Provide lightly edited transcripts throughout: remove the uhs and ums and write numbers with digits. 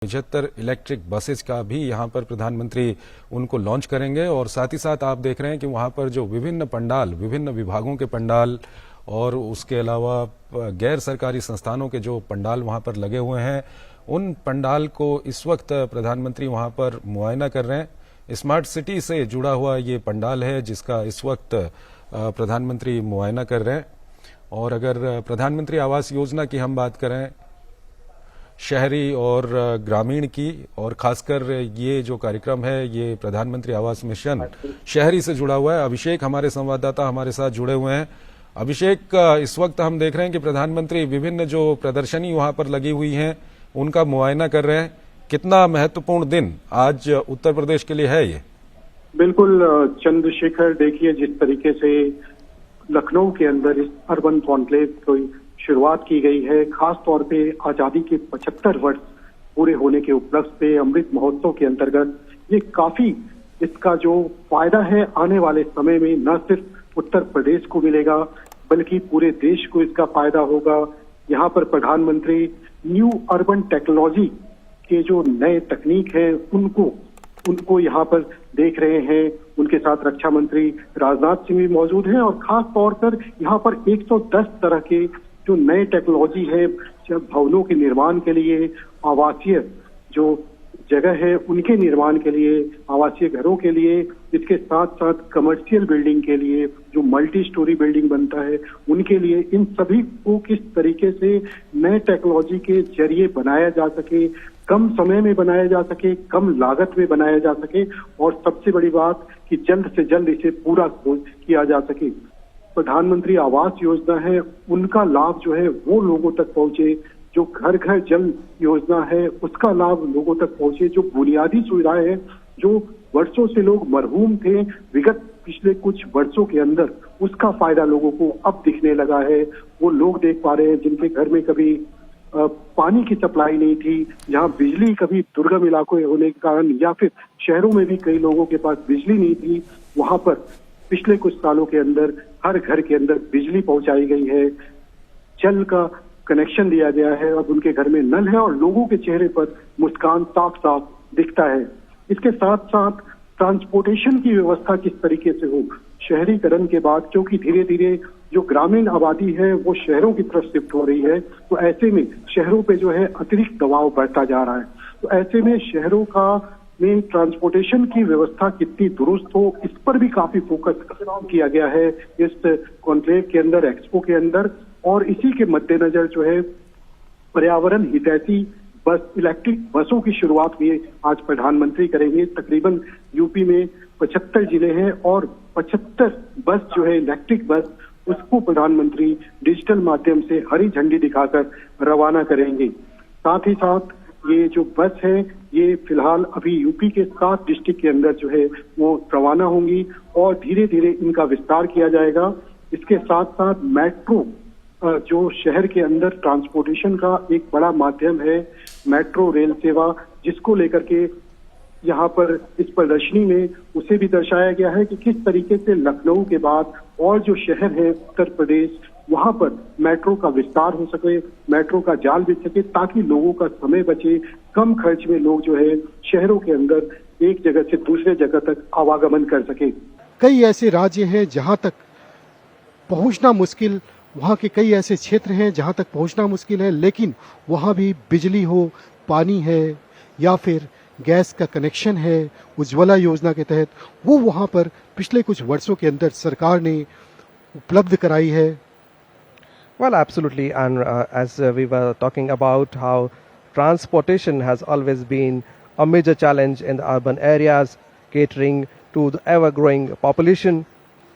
75 electric buses का भी यहाँ पर प्रधानमंत्री उनको लॉन्च करेंगे और साथ ही साथ आप देख रहे हैं कि वहाँ पर जो विभिन्न पंडाल, विभिन्न विभागों के पंडाल और उसके अलावा गैर सरकारी संस्थानों के जो पंडाल वहाँ पर लगे हुए हैं, उन पंडाल को इस वक्त प्रधानमंत्री वहाँ पर मुआयना कर रहे हैं। स्मार्ट सिटी से जुड़ा हुआ ये पंडाल है जिसका इस वक्त प्रधानमंत्री मुआयना कर रहे हैं। और अगर प्रधानमंत्री आवास योजना की हम बात करें, शहरी और ग्रामीण की, और खासकर ये जो कार्यक्रम है ये प्रधानमंत्री आवास मिशन शहरी से जुड़ा हुआ है। अभिषेक हमारे संवाददाता हमारे साथ जुड़े हुए हैं। अभिषेक, इस वक्त हम देख रहे हैं कि प्रधानमंत्री विभिन्न जो प्रदर्शनी वहां पर लगी हुई हैं उनका मुआयना कर रहे हैं। कितना महत्वपूर्ण दिन आज उत्तर प्रदेश के लिए है ये? बिल्कुल चंद्रशेखर, देखिए जिस तरीके से लखनऊ के अंदर इस अर्बन कॉन्क्लेव की शुरुआत की गई है, खास तौर पे आजादी के 75 वर्ष पूरे होने के उपलक्ष्य पे अमृत महोत्सव के अंतर्गत ये काफी इसका जो फायदा है आने वाले समय में न सिर्फ उत्तर प्रदेश को मिलेगा बल्कि पूरे देश को इसका फायदा होगा। यहाँ पर प्रधानमंत्री न्यू अर्बन टेक्नोलॉजी के जो नए तकनीक है उनको यहाँ पर देख रहे हैं। उनके साथ रक्षा मंत्री राजनाथ सिंह भी मौजूद हैं और खास तौर पर यहाँ पर 110 तरह के जो नए टेक्नोलॉजी है भवनों के निर्माण के लिए, आवासीय जो जगह है उनके निर्माण के लिए, आवासीय घरों के लिए, इसके साथ साथ कमर्शियल बिल्डिंग के लिए जो मल्टी स्टोरी बिल्डिंग बनता है उनके लिए, इन सभी को किस तरीके से नए टेक्नोलॉजी के जरिए बनाया जा सके, कम समय में बनाया जा सके, कम लागत में बनाया जा सके और सबसे बड़ी बात कि जल्द से जल्द इसे पूरा किया जा सके। प्रधानमंत्री आवास योजना है उनका लाभ जो है वो लोगों तक पहुंचे, जो घर घर जल योजना है उसका लाभ लोगों तक पहुंचे, जो बुनियादी सुविधाएं हैं जो वर्षों से लोग मरहूम थे विगत पिछले कुछ वर्षों के अंदर, उसका फायदा लोगों को अब दिखने लगा है। वो लोग देख पा रहे हैं जिनके घर में कभी पानी की सप्लाई नहीं थी, जहां बिजली कभी दुर्गम इलाकों होने के कारण या फिर शहरों में भी कई लोगों के पास बिजली नहीं थी, वहां पर पिछले कुछ सालों के अंदर हर घर के अंदर बिजली पहुंचाई गई है, जल का कनेक्शन दिया गया है, अब उनके घर में नल है और लोगों के चेहरे पर मुस्कान साफ साफ दिखता है। इसके साथ साथ ट्रांसपोर्टेशन की व्यवस्था किस तरीके से हो शहरीकरण के बाद, क्योंकि धीरे धीरे जो ग्रामीण आबादी है वो शहरों की तरफ शिफ्ट हो रही है, तो ऐसे में शहरों पे जो है अतिरिक्त दबाव बढ़ता जा रहा है। तो ऐसे में शहरों का में ट्रांसपोर्टेशन की व्यवस्था कितनी दुरुस्त हो इस पर भी काफी फोकस किया गया है इस कॉन्क्लेव के अंदर, एक्सपो के अंदर। और इसी के मद्देनजर जो है पर्यावरण हितैषी बस, इलेक्ट्रिक बसों की शुरुआत भी आज प्रधानमंत्री करेंगे। तकरीबन यूपी में 75 जिले हैं और 75 बस जो है इलेक्ट्रिक बस उसको प्रधानमंत्री डिजिटल माध्यम से हरी झंडी दिखाकर रवाना करेंगे। साथ ही साथ ये जो बस है ये फिलहाल अभी यूपी के 7 डिस्ट्रिक्ट के अंदर जो है वो रवाना होंगी और धीरे धीरे इनका विस्तार किया जाएगा। इसके साथ साथ मेट्रो जो शहर के अंदर ट्रांसपोर्टेशन का एक बड़ा माध्यम है, मेट्रो रेल सेवा, जिसको लेकर के यहाँ पर इस प्रदर्शनी में उसे भी दर्शाया गया है कि किस तरीके से लखनऊ के बाद और जो शहर है उत्तर प्रदेश वहां पर मेट्रो का विस्तार हो सके, मेट्रो का जाल बिछ सके ताकि लोगों का समय बचे, कम खर्च में लोग जो है शहरों के अंदर एक जगह से दूसरे जगह तक आवागमन कर सके। कई ऐसे राज्य हैं जहां तक पहुंचना मुश्किल, वहां के कई ऐसे क्षेत्र हैं जहां तक पहुंचना मुश्किल है, लेकिन वहां भी बिजली हो, पानी है या फिर गैस का कनेक्शन है उज्ज्वला योजना के तहत, वो वहां पर पिछले कुछ वर्षों के अंदर सरकार ने उपलब्ध कराई है। Well, absolutely. And as we were talking about how transportation has always been a major challenge in the urban areas, catering to the ever-growing population,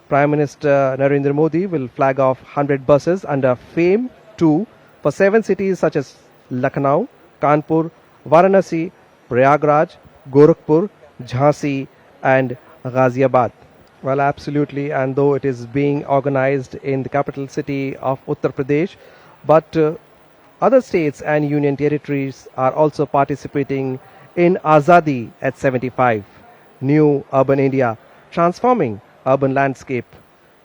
Prime Minister Narendra Modi will flag off 100 buses under FAME 2 for 7 cities such as Lucknow, Kanpur, Varanasi, Prayagraj, Gorakhpur, Jhansi and Ghaziabad. Well, absolutely, and though it is being organized in the capital city of Uttar Pradesh, but other states and union territories are also participating in Azadi at 75, New Urban India, Transforming Urban Landscape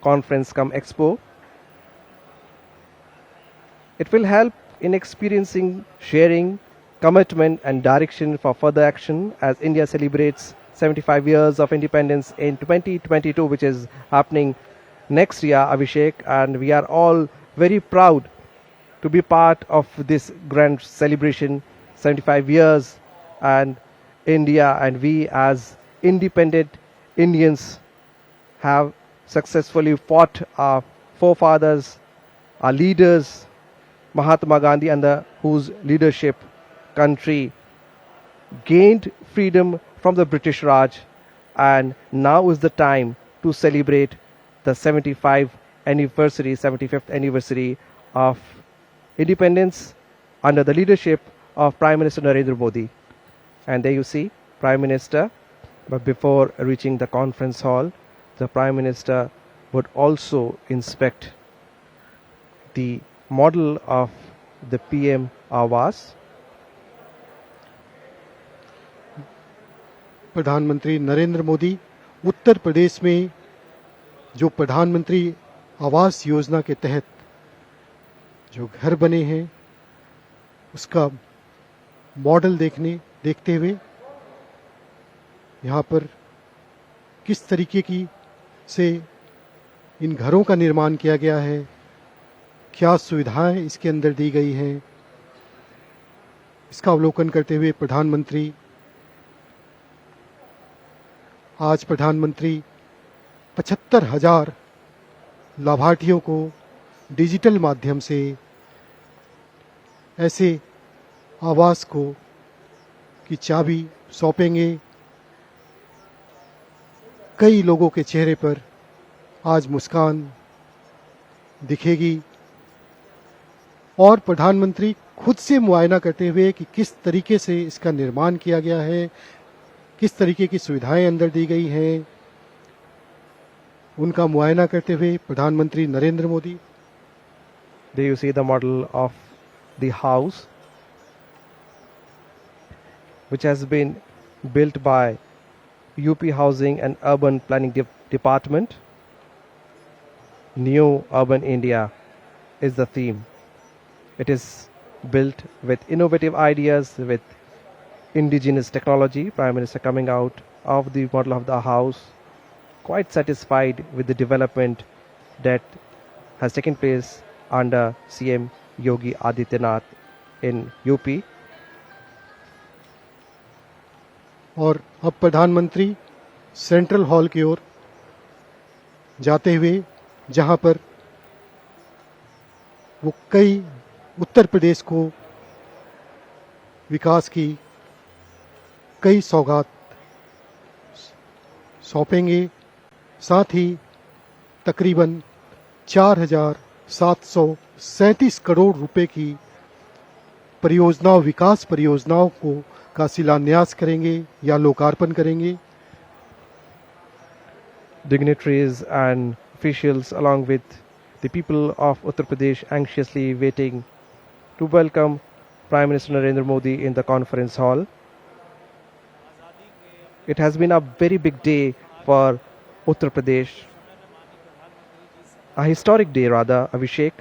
Conference cum Expo. It will help in experiencing, sharing commitment and direction for further action as India celebrates 75 years of independence in 2022, which is happening next year, Abhishek, and we are all very proud to be part of this grand celebration, 75 years, and India and we as independent Indians have successfully fought our forefathers, our leaders, Mahatma Gandhi, under whose leadership country gained freedom from the British Raj, and now is the time to celebrate the 75th anniversary of independence under the leadership of Prime Minister Narendra Modi. And there you see Prime Minister, but before reaching the conference hall, the Prime Minister would also inspect the model of the PM Awas. प्रधानमंत्री नरेंद्र मोदी उत्तर प्रदेश में जो प्रधानमंत्री आवास योजना के तहत जो घर बने हैं उसका मॉडल देखते हुए यहाँ पर किस तरीके की से इन घरों का निर्माण किया गया है, क्या सुविधाएं इसके अंदर दी गई हैं, इसका अवलोकन करते हुए प्रधानमंत्री आज 75,000 लाभार्थियों को डिजिटल माध्यम से ऐसे आवास को की चाबी सौंपेंगे। कई लोगों के चेहरे पर आज मुस्कान दिखेगी और प्रधानमंत्री खुद से मुआयना करते हुए कि किस तरीके से इसका निर्माण किया गया है, किस तरीके की सुविधाएं अंदर दी गई हैं, उनका मुआयना करते हुए प्रधानमंत्री Narendra Modi. There you see the model of the house which has been built by UP Housing and Urban Planning Department. New Urban India is the theme. It is built with innovative ideas, with indigenous technology. Prime Minister coming out of the model of the house, quite satisfied with the development that has taken place under CM Yogi Adityanath in UP. और अब प्रधानमंत्री central hall की ओर जाते हुए जहां पर वो कई उत्तर प्रदेश को विकास की कई सौगात सौंपेंगे, साथ ही तकरीबन 4,737 करोड़ रुपए की परियोजनाओं, विकास परियोजनाओं को का शिलान्यास करेंगे या लोकार्पण करेंगे। Dignitaries and officials along with the people of Uttar Pradesh anxiously waiting to welcome Prime Minister Narendra Modi in the conference hall. It has been a very big day for Uttar Pradesh, a historic day rather, Abhishek,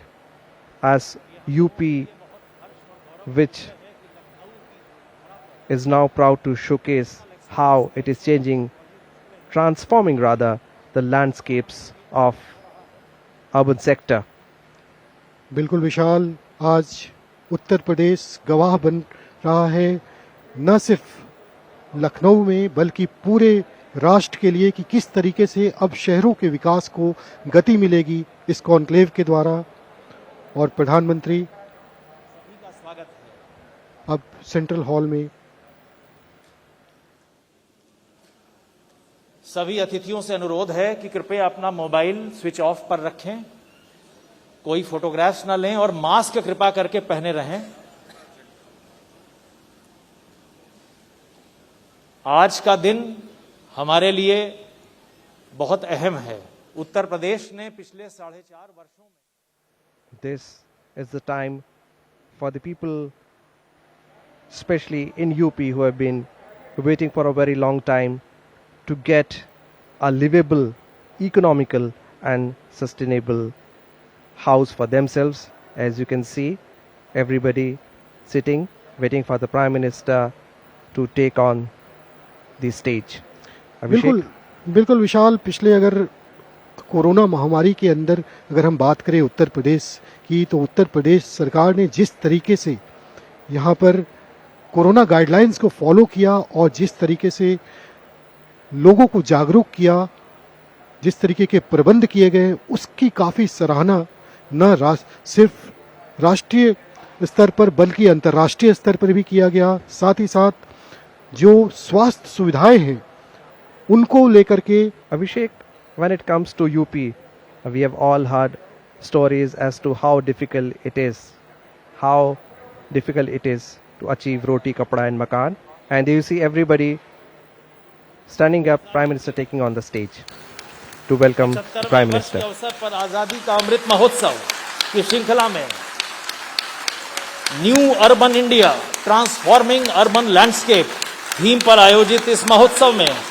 as UP, which is now proud to showcase how it is changing, transforming rather, the landscapes of urban sector. बिल्कुल विशाल, आज उत्तर प्रदेश गवाह बन रहा है न सिर्फ लखनऊ में बल्कि पूरे राष्ट्र के लिए कि किस तरीके से अब शहरों के विकास को गति मिलेगी इस कॉन्क्लेव के द्वारा। और प्रधानमंत्री अब सेंट्रल हॉल में सभी अतिथियों से अनुरोध है कि कृपया अपना मोबाइल स्विच ऑफ पर रखें, कोई फोटोग्राफ्स ना लें और मास्क कृपा करके पहने रहें। आज का दिन हमारे लिए बहुत अहम है। उत्तर प्रदेश ने पिछले 4.5 वर्षों में This is the time for the people, especially in UP, who have been waiting for a very long time to get a livable, economical and sustainable house for themselves. As you can see, everybody sitting waiting for the Prime Minister to take on the stage. बिल्कुल बिल्कुल विशाल, पिछले अगर corona महामारी के अंदर अगर हम बात करें उत्तर प्रदेश की, तो उत्तर प्रदेश सरकार ने जिस तरीके से यहाँ पर कोरोना गाइडलाइंस को फॉलो किया और जिस तरीके से लोगों को जागरूक किया, जिस तरीके के प्रबंध किए गए, उसकी काफ़ी सराहना न सिर्फ राष्ट्रीय स्तर पर बल्कि अंतर्राष्ट्रीय स्तर पर भी किया गया। साथ ही साथ जो स्वास्थ्य सुविधाएं हैं उनको लेकर के Abhishek, when it comes to UP, we have all heard stories as to how difficult it is to achieve roti, kapda and makan. And you see everybody standing up, Prime Minister taking on the stage to welcome the Prime Minister. के अवसर पर आजादी का अमृत महोत्सव की श्रृंखला में new urban India transforming urban landscape theme पर आयोजित इस महोत्सव में